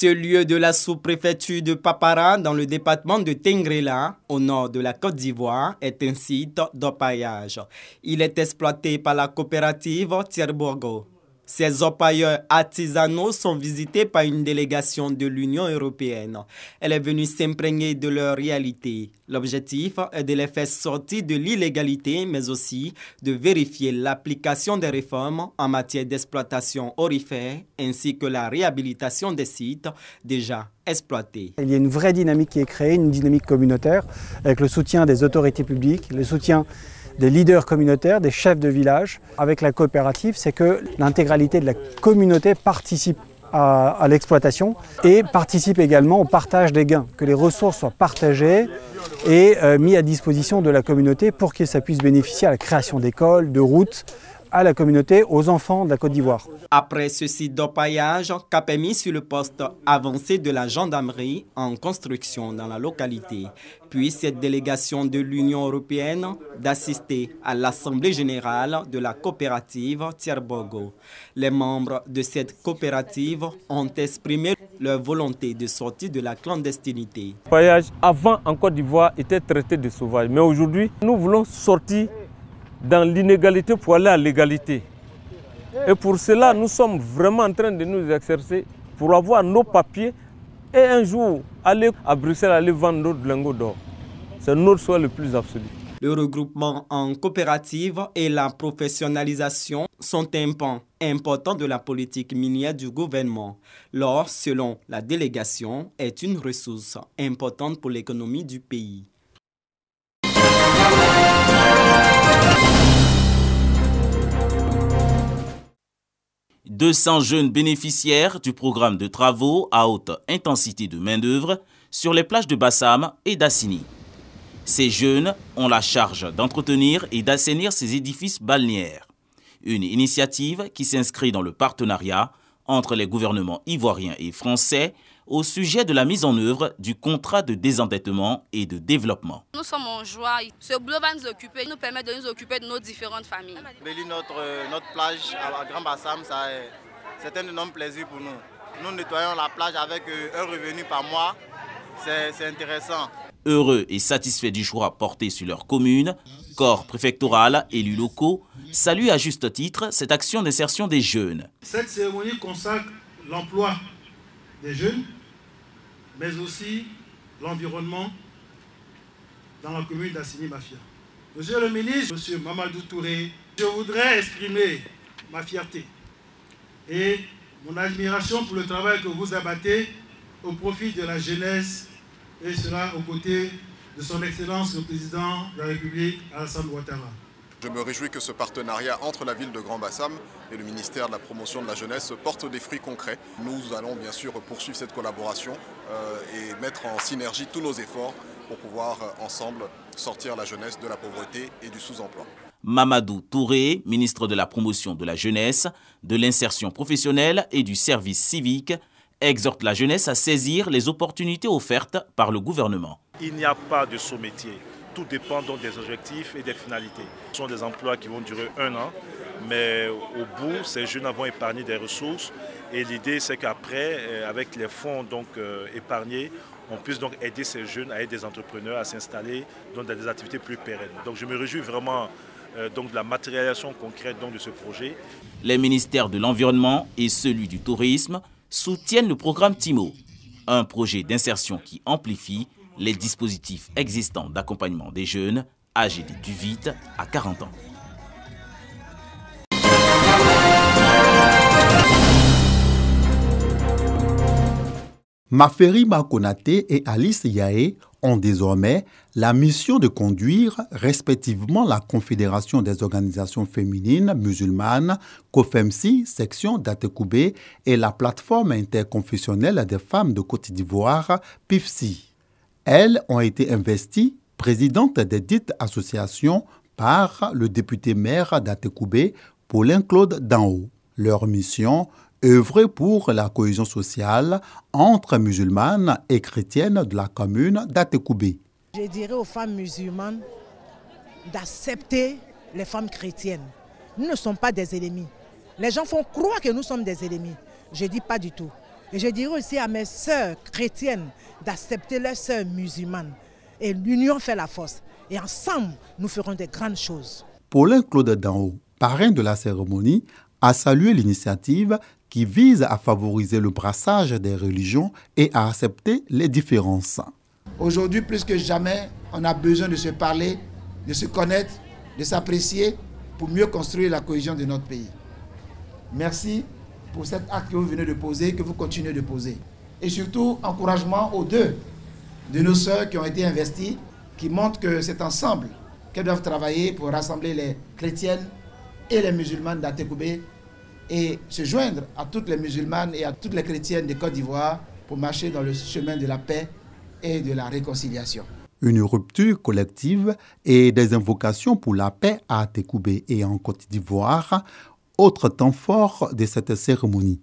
Ce lieu de la sous-préfecture de Papara dans le département de Tengrela, au nord de la Côte d'Ivoire, est un site d'orpaillage. Il est exploité par la coopérative Tierborgo. Ces orpailleurs artisanaux sont visités par une délégation de l'Union européenne. Elle est venue s'imprégner de leur réalité. L'objectif est de les faire sortir de l'illégalité, mais aussi de vérifier l'application des réformes en matière d'exploitation aurifère ainsi que la réhabilitation des sites déjà exploités. Il y a une vraie dynamique qui est créée, une dynamique communautaire, avec le soutien des autorités publiques, le soutien des leaders communautaires, des chefs de village. Avec la coopérative, c'est que l'intégralité de la communauté participe à l'exploitation et participe également au partage des gains, que les ressources soient partagées et mises à disposition de la communauté pour que ça puisse bénéficier à la création d'écoles, de routes, à la communauté, aux enfants de la Côte d'Ivoire. Après ce site d'orpaillage, cap est mis sur le poste avancé de la gendarmerie en construction dans la localité. Puis cette délégation de l'Union européenne d'assister à l'Assemblée générale de la coopérative Tierborgo. Les membres de cette coopérative ont exprimé leur volonté de sortir de la clandestinité. L'orpaillage avant en Côte d'Ivoire était traité de sauvage, mais aujourd'hui nous voulons sortir dans l'inégalité pour aller à l'égalité. Et pour cela, nous sommes vraiment en train de nous exercer pour avoir nos papiers et un jour aller à Bruxelles, aller vendre notre lingot d'or. C'est notre souhait le plus absolu. Le regroupement en coopérative et la professionnalisation sont un pan important de la politique minière du gouvernement. L'or, selon la délégation, est une ressource importante pour l'économie du pays. 200 jeunes bénéficiaires du programme de travaux à haute intensité de main-d'œuvre sur les plages de Bassam et d'Assini. Ces jeunes ont la charge d'entretenir et d'assainir ces édifices balnéaires. Une initiative qui s'inscrit dans le partenariat entre les gouvernements ivoiriens et français au sujet de la mise en œuvre du contrat de désendettement et de développement. Nous sommes en joie. Ce boulot va nous permet de nous occuper de nos différentes familles. Notre plage à Grand Bassam, c'est un énorme plaisir pour nous. Nous nettoyons la plage avec un revenu par mois. C'est intéressant. Heureux et satisfaits du choix porté sur leur commune, corps préfectoral, élus locaux, saluent à juste titre cette action d'insertion des jeunes. Cette cérémonie consacre l'emploi des jeunes, mais aussi l'environnement dans la commune d'Assini-Mafia. Monsieur le ministre, monsieur Mamadou Touré, je voudrais exprimer ma fierté et mon admiration pour le travail que vous abattez au profit de la jeunesse, et cela aux côtés de son Excellence le Président de la République, Alassane Ouattara. Je me réjouis que ce partenariat entre la ville de Grand Bassam et le ministère de la Promotion de la Jeunesse porte des fruits concrets. Nous allons bien sûr poursuivre cette collaboration et mettre en synergie tous nos efforts pour pouvoir ensemble sortir la jeunesse de la pauvreté et du sous-emploi. Mamadou Touré, ministre de la Promotion de la Jeunesse, de l'Insertion professionnelle et du Service civique, exhorte la jeunesse à saisir les opportunités offertes par le gouvernement. Il n'y a pas de sous-métier. Tout dépend donc des objectifs et des finalités. Ce sont des emplois qui vont durer 1 an, mais au bout, ces jeunes vont épargner des ressources. Et l'idée, c'est qu'après, avec les fonds donc, épargnés, on puisse donc aider ces jeunes à être des entrepreneurs, à s'installer dans des activités plus pérennes. Donc je me réjouis vraiment donc, de la matérialisation concrète donc, de ce projet. Les ministères de l'Environnement et celui du Tourisme soutiennent le programme TIMO, un projet d'insertion qui amplifie les dispositifs existants d'accompagnement des jeunes âgés de 18 à 40 ans. Maferima Konaté et Alice Yaé ont désormais la mission de conduire respectivement la Confédération des organisations féminines musulmanes, COFEMSI, section d'Atekoubé, et la plateforme interconfessionnelle des femmes de Côte d'Ivoire, PIFSI. Elles ont été investies présidentes des dites associations par le député-maire d'Atekoubé, Paulin-Claude Danho. Leur mission, œuvrer pour la cohésion sociale entre musulmanes et chrétiennes de la commune d'Atekoubé. Je dirais aux femmes musulmanes d'accepter les femmes chrétiennes. Nous ne sommes pas des ennemis. Les gens font croire que nous sommes des ennemis. Je ne dis pas du tout. Et je dirais aussi à mes sœurs chrétiennes d'accepter leurs sœurs musulmanes. Et l'union fait la force. Et ensemble, nous ferons des grandes choses. Paulin Claude Danho, parrain de la cérémonie, a salué l'initiative qui vise à favoriser le brassage des religions et à accepter les différences. Aujourd'hui, plus que jamais, on a besoin de se parler, de se connaître, de s'apprécier pour mieux construire la cohésion de notre pays. Merci pour cet acte que vous venez de poser, que vous continuez de poser. Et surtout, encouragement aux deux de nos sœurs qui ont été investies, qui montrent que c'est ensemble qu'elles doivent travailler pour rassembler les chrétiennes et les musulmanes d'Atekoubé et se joindre à toutes les musulmanes et à toutes les chrétiennes de Côte d'Ivoire pour marcher dans le chemin de la paix et de la réconciliation. Une rupture collective et des invocations pour la paix à Atekoubé et en Côte d'Ivoire, autre temps fort de cette cérémonie.